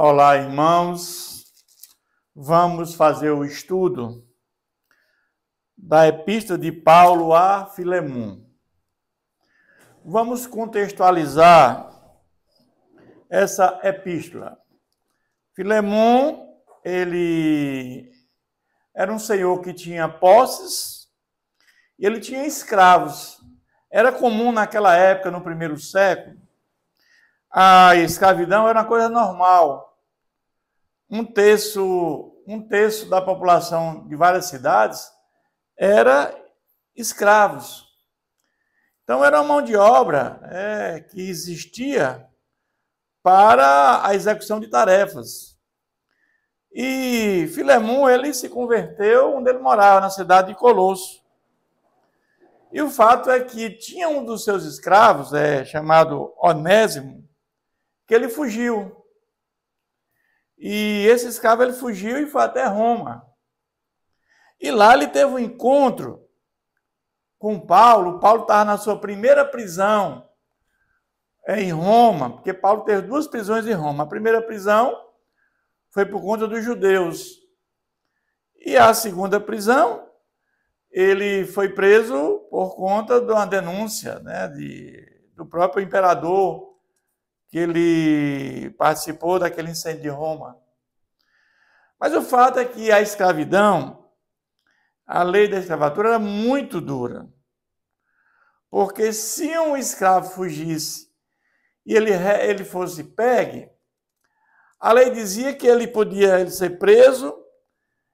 Olá, irmãos. Vamos fazer o estudo da Epístola de Paulo a Filemon. Vamos contextualizar essa epístola. Filemon, ele era um senhor que tinha posses e ele tinha escravos. Era comum naquela época, no primeiro século, a escravidão era uma coisa normal. Um terço da população de várias cidades era escravos. Então, era uma mão de obra que existia para a execução de tarefas. E Filemon, ele se converteu onde ele morava, na cidade de Colosso. E o fato é que tinha um dos seus escravos, chamado Onésimo, que ele fugiu. E esse escravo ele fugiu e foi até Roma. E lá ele teve um encontro com Paulo. Paulo estava na sua primeira prisão em Roma, porque Paulo teve duas prisões em Roma. A primeira prisão foi por conta dos judeus. E a segunda prisão, ele foi preso por conta de uma denúncia, do próprio imperador, que ele participou daquele incêndio de Roma. Mas o fato é que a escravidão, a lei da escravatura era muito dura. Porque se um escravo fugisse e ele fosse pegue, a lei dizia que ele podia ser preso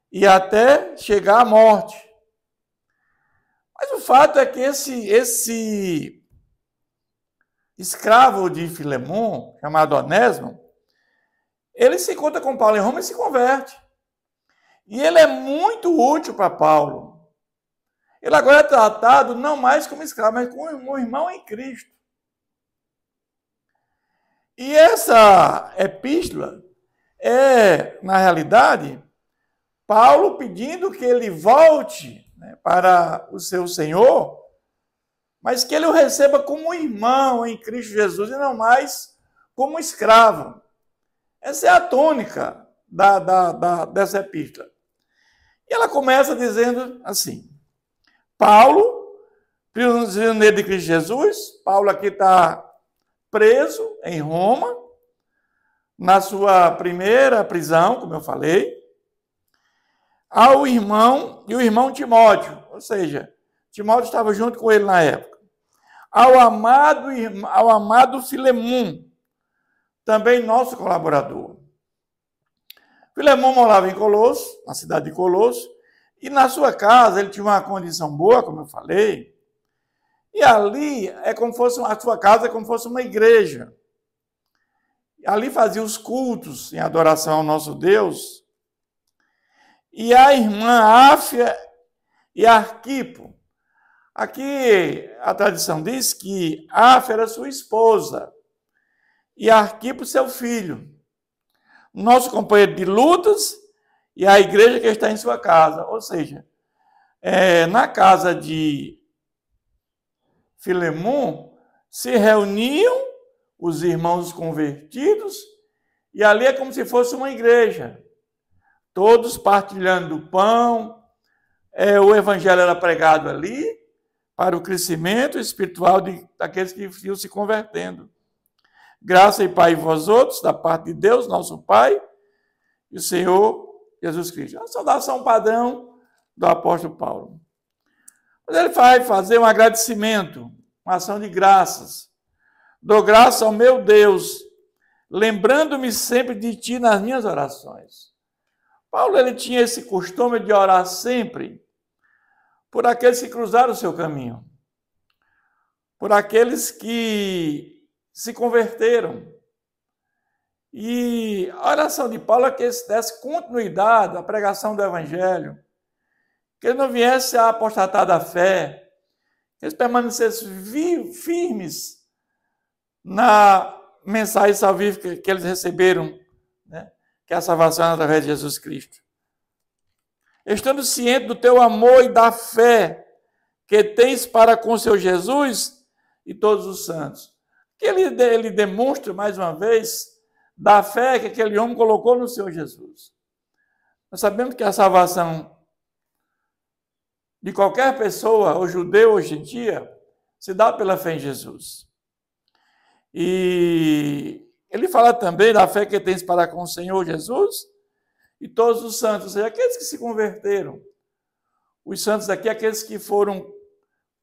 e até chegar à morte. Mas o fato é que esse escravo de Filemon, chamado Onésimo, ele se encontra com Paulo em Roma e se converte. E ele é muito útil para Paulo. Ele agora é tratado não mais como escravo, mas como um irmão em Cristo. E essa epístola é, na realidade, Paulo pedindo que ele volte para o seu Senhor, mas que ele o receba como irmão em Cristo Jesus e não mais como escravo. Essa é a tônica dessa epístola. E ela começa dizendo assim: Paulo, prisioneiro de Cristo Jesus. Paulo aqui está preso em Roma, na sua primeira prisão, como eu falei, ao irmão, e o irmão Timóteo, ou seja, Timóteo estava junto com ele na época. Ao amado Filemon, também nosso colaborador. Filemon morava em Colosso, na cidade de Colosso, e na sua casa ele tinha uma condição boa, como eu falei, e ali a sua casa é como se fosse uma igreja. Ali fazia os cultos em adoração ao nosso Deus. E a irmã Áfia e Arquipo. Aqui a tradição diz que Áfia era sua esposa e Arquipo seu filho, nosso companheiro de lutas e a igreja que está em sua casa. Ou seja, na casa de Filemon se reuniam os irmãos convertidos e ali é como se fosse uma igreja. Todos partilhando do pão, o evangelho era pregado ali para o crescimento espiritual daqueles que iam se convertendo. Graça e paz vós outros, da parte de Deus, nosso Pai, e o Senhor Jesus Cristo. Uma saudação padrão do apóstolo Paulo. Mas ele vai fazer um agradecimento, uma ação de graças. Dou graças ao meu Deus, lembrando-me sempre de ti nas minhas orações. Paulo ele tinha esse costume de orar sempre por aqueles que cruzaram o seu caminho, por aqueles que se converteram. E a oração de Paulo é que ele desse continuidade à pregação do Evangelho, que ele não viesse a apostatar da fé, que eles permanecessem firmes na mensagem salvífica que eles receberam, que é a salvação através de Jesus Cristo. Estando ciente do teu amor e da fé que tens para com o seu Jesus e todos os santos. Que ele demonstra, mais uma vez, da fé que aquele homem colocou no Senhor Jesus. Nós sabemos que a salvação de qualquer pessoa, ou judeu ou gentia, se dá pela fé em Jesus. E ele fala também da fé que tens para com o Senhor Jesus e todos os santos, ou seja, aqueles que se converteram. Os santos aqui, aqueles que foram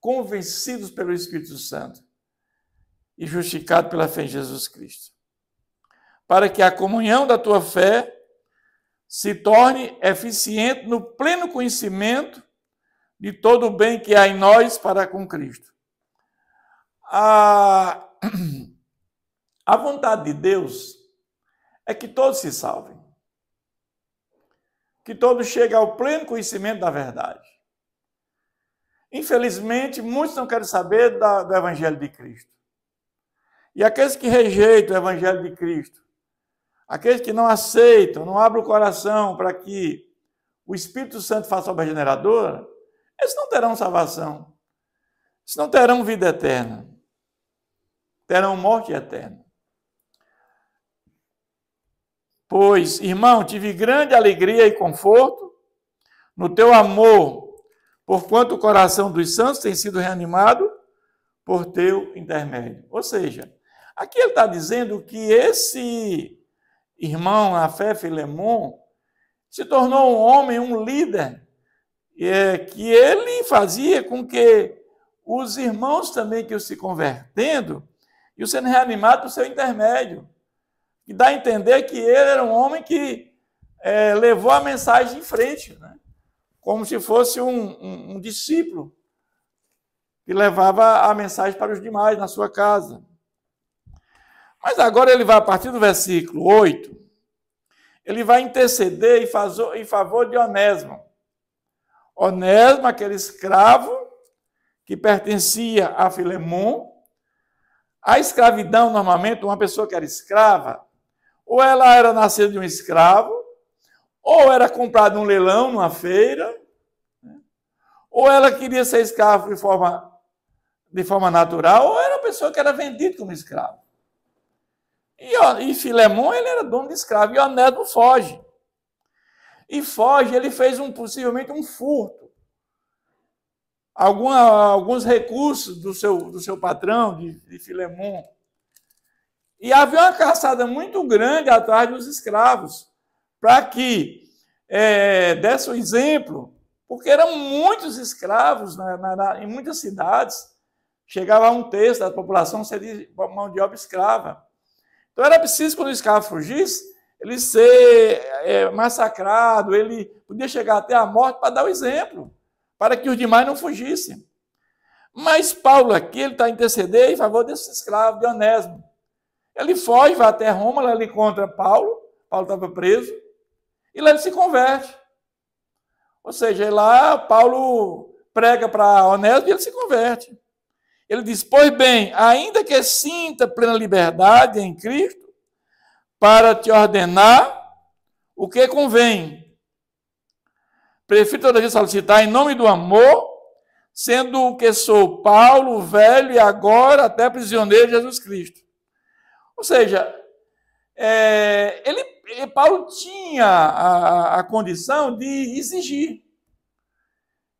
convencidos pelo Espírito Santo e justificados pela fé em Jesus Cristo. Para que a comunhão da tua fé se torne eficiente no pleno conhecimento de todo o bem que há em nós para com Cristo. A vontade de Deus é que todos se salvem. Que todos cheguem ao pleno conhecimento da verdade. Infelizmente, muitos não querem saber do Evangelho de Cristo. E aqueles que rejeitam o Evangelho de Cristo, aqueles que não aceitam, não abrem o coração para que o Espírito Santo faça a obra regeneradora, eles não terão salvação. Eles não terão vida eterna. Terão morte eterna. Pois, irmão, tive grande alegria e conforto no teu amor, porquanto o coração dos santos tem sido reanimado por teu intermédio. Ou seja, aqui ele está dizendo que esse irmão na fé, Filemon, se tornou um homem, um líder, que ele fazia com que os irmãos também que iam se convertendo iam sendo reanimados por seu intermédio. E dá a entender que ele era um homem que levou a mensagem em frente, né? Como se fosse um discípulo que levava a mensagem para os demais na sua casa. Mas agora ele vai, a partir do versículo 8, ele vai interceder em favor de Onésimo. Onésimo, aquele escravo que pertencia a Filemon. A escravidão, normalmente, uma pessoa que era escrava, ou ela era nascida de um escravo, ou era comprada num leilão, numa feira, ou ela queria ser escrava de forma natural, ou era uma pessoa que era vendida como escravo. E Filemon, ele era dono de escravo, e Onésimo foge. E foge, ele fez possivelmente um furto. Alguns recursos do seu patrão, de Filemon. E havia uma caçada muito grande atrás dos escravos, para que desse o exemplo, porque eram muitos escravos em muitas cidades, chegava a 1/3 da população ser de mão de obra escrava. Então era preciso, quando o escravo fugisse, ele ser massacrado, ele podia chegar até a morte para dar o exemplo, para que os demais não fugissem. Mas Paulo aqui, ele está a interceder em favor desse escravo, de Onésimo. Ele foge, vai até Roma, lá ele encontra Paulo estava preso, e lá ele se converte. Ou seja, lá Paulo prega para Onésimo e ele se converte. Ele diz, pois bem, ainda que sinta plena liberdade em Cristo, para te ordenar o que convém. Prefiro toda vez solicitar em nome do amor, sendo o que sou Paulo, velho e agora até prisioneiro de Jesus Cristo. Ou seja, Paulo tinha a condição de exigir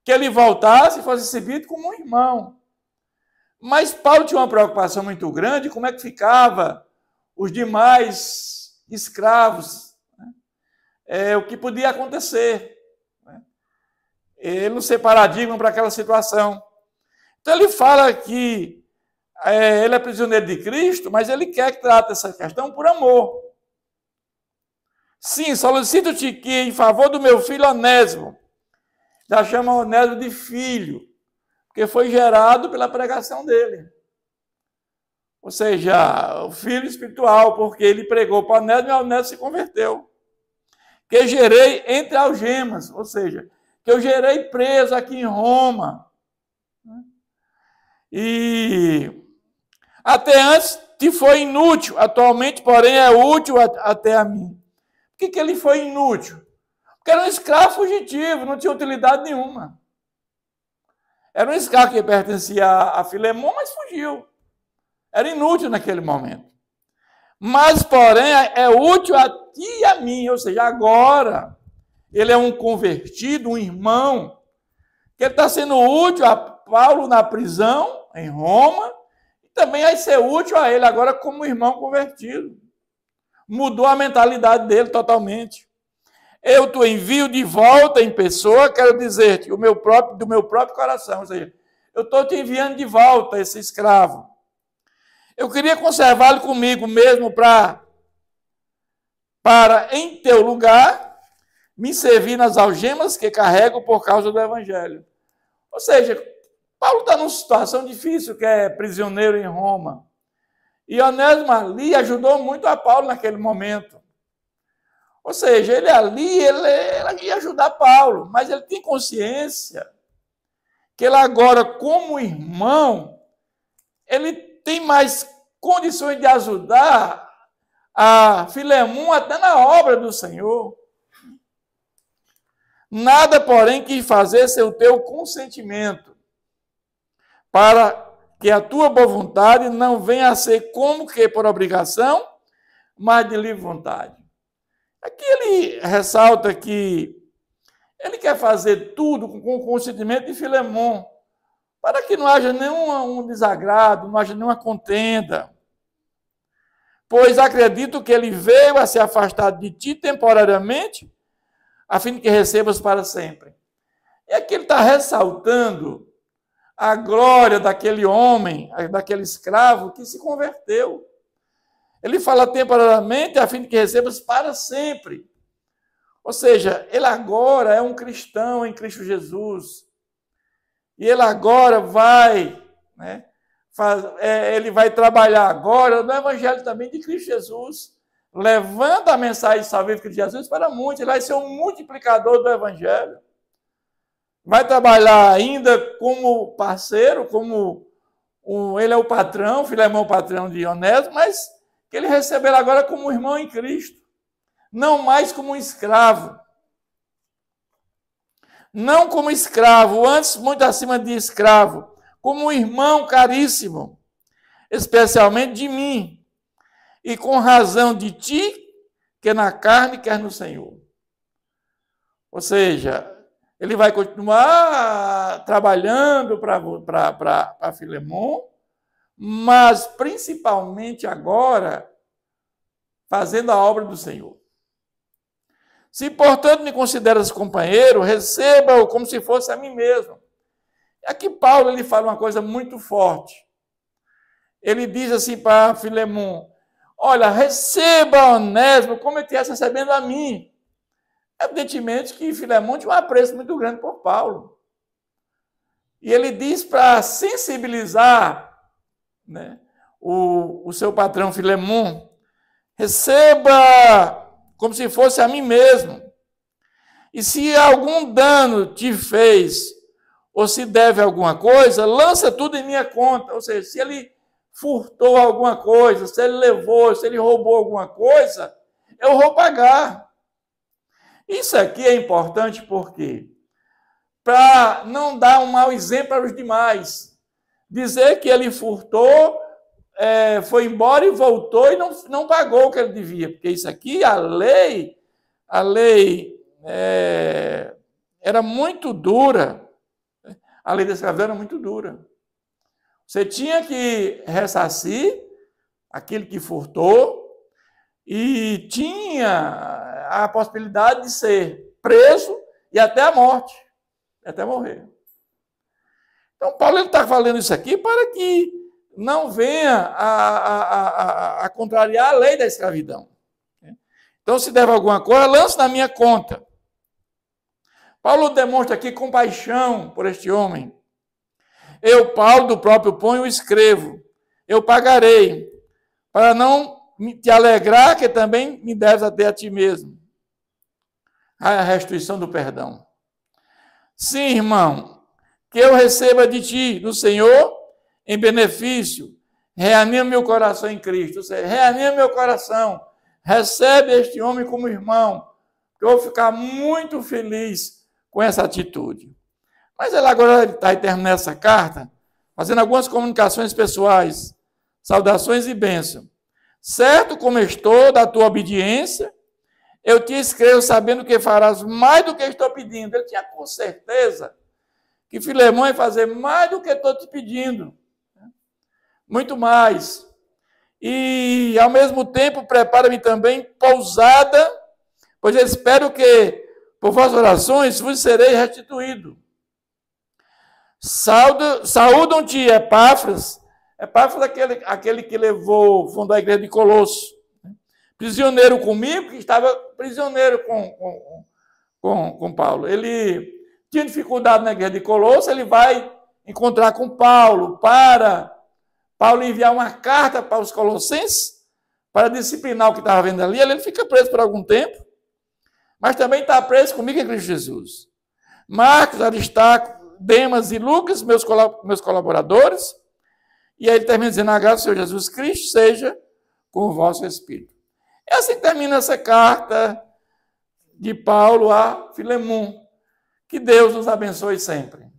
que ele voltasse e fosse recebido como um irmão. Mas Paulo tinha uma preocupação muito grande, como é que ficava os demais escravos, né? O que podia acontecer. Né? Ele não ser paradigma para aquela situação. Então ele fala que ele é prisioneiro de Cristo, mas ele quer que trate essa questão por amor. Sim, solicito-te que, em favor do meu filho Onésimo, já chama Onésimo de filho, porque foi gerado pela pregação dele. Ou seja, o filho espiritual, porque ele pregou para Onésimo e Onésimo se converteu. Que gerei entre algemas, ou seja, que eu gerei preso aqui em Roma. E até antes te foi inútil, atualmente, porém, é útil até a mim. Por que ele foi inútil? Porque era um escravo fugitivo, não tinha utilidade nenhuma. Era um escravo que pertencia a Filemon, mas fugiu. Era inútil naquele momento. mas, porém, é útil a ti e a mim, ou seja, agora, ele é um convertido, um irmão, que ele está sendo útil a Paulo na prisão, em Roma, e também vai ser útil a ele agora como irmão convertido. Mudou a mentalidade dele totalmente. Eu te envio de volta em pessoa, quero dizer-te, do meu próprio coração, ou seja, eu estou te enviando de volta esse escravo. Eu queria conservá-lo comigo mesmo para, em teu lugar, me servir nas algemas que carrego por causa do Evangelho. Ou seja, Paulo está numa situação difícil, que é prisioneiro em Roma. E Onésimo ali ajudou muito a Paulo naquele momento. Ou seja, ele ia ajudar Paulo, mas ele tem consciência que ele agora, como irmão, ele tem mais condições de ajudar a Filemão até na obra do Senhor. Nada, porém, que fazer ser o teu consentimento, para que a tua boa vontade não venha a ser como que por obrigação, mas de livre vontade. Aqui ele ressalta que ele quer fazer tudo com o consentimento de Filemão, para que não haja nenhum desagrado, não haja nenhuma contenda. Pois acredito que ele veio a se afastar de ti temporariamente, a fim de que recebas para sempre. E aqui ele está ressaltando a glória daquele homem, daquele escravo que se converteu. Ele fala temporariamente, a fim de que recebas para sempre. Ou seja, ele agora é um cristão em Cristo Jesus. E ele agora vai, ele vai trabalhar agora no Evangelho também de Cristo Jesus, levando a mensagem salvífica de Jesus para muitos. Ele vai ser um multiplicador do Evangelho. Vai trabalhar ainda como parceiro, ele é o patrão, Filemão é o patrão de Onésimo, mas que ele receberá agora como irmão em Cristo, não mais como um escravo. Não como escravo, antes muito acima de escravo, como um irmão caríssimo, especialmente de mim, e com razão de ti, quer na carne, quer no Senhor. Ou seja, ele vai continuar trabalhando para Filemão, mas principalmente agora fazendo a obra do Senhor. Se, portanto, me consideras companheiro, receba-o como se fosse a mim mesmo. Aqui Paulo ele fala uma coisa muito forte. Ele diz assim para Filemão: olha, receba Onésimo como ele estivesse recebendo a mim. Evidentemente que Filemão tinha um apreço muito grande por Paulo. E ele diz para sensibilizar o seu patrão Filemão: receba como se fosse a mim mesmo. E se algum dano te fez, ou se deve alguma coisa, lança tudo em minha conta. Ou seja, se ele furtou alguma coisa, se ele levou, se ele roubou alguma coisa, eu vou pagar. Isso aqui é importante porque para não dar um mau exemplo para os demais. Dizer que ele furtou, foi embora e voltou e não pagou o que ele devia. Porque isso aqui, a lei era muito dura. A lei da escravidão era muito dura. Você tinha que ressarcir aquele que furtou e tinha a possibilidade de ser preso e até a morte, até morrer. Então, Paulo está falando isso aqui para que não venha a contrariar a lei da escravidão. Então, se deve alguma coisa, lance na minha conta. Paulo demonstra aqui compaixão por este homem. Eu, Paulo, do próprio punho, escrevo. Eu pagarei, para não te alegrar, que também me deves até a ti mesmo. A restituição do perdão. Sim, irmão, que eu receba de ti, do Senhor, em benefício, reanima meu coração em Cristo. Ou seja, reanima meu coração. Recebe este homem como irmão. Eu vou ficar muito feliz com essa atitude. Mas ele agora está terminando essa carta, fazendo algumas comunicações pessoais, saudações e bênção. certo como estou da tua obediência, eu te escrevo sabendo que farás mais do que estou pedindo. Ele tinha com certeza que Filemão ia fazer mais do que estou te pedindo. Muito mais. E, ao mesmo tempo, prepara-me também pousada, pois eu espero que, por vossas orações, vos serei restituído. Saúdam-te, Epáfras. Epáfras é aquele que fundou a igreja de Colosso. Prisioneiro comigo, que estava prisioneiro com Paulo. Ele tinha dificuldade na igreja de Colosso, ele vai encontrar com Paulo, para Paulo enviar uma carta para os colossenses, para disciplinar o que estava vendo ali. Ele fica preso por algum tempo, mas também está preso comigo em Cristo Jesus. Marcos, Aristarco, Demas e Lucas, meus colaboradores. E aí ele termina dizendo: a graça do Senhor Jesus Cristo seja com o vosso espírito. E assim termina essa carta de Paulo a Filemão. Que Deus nos abençoe sempre.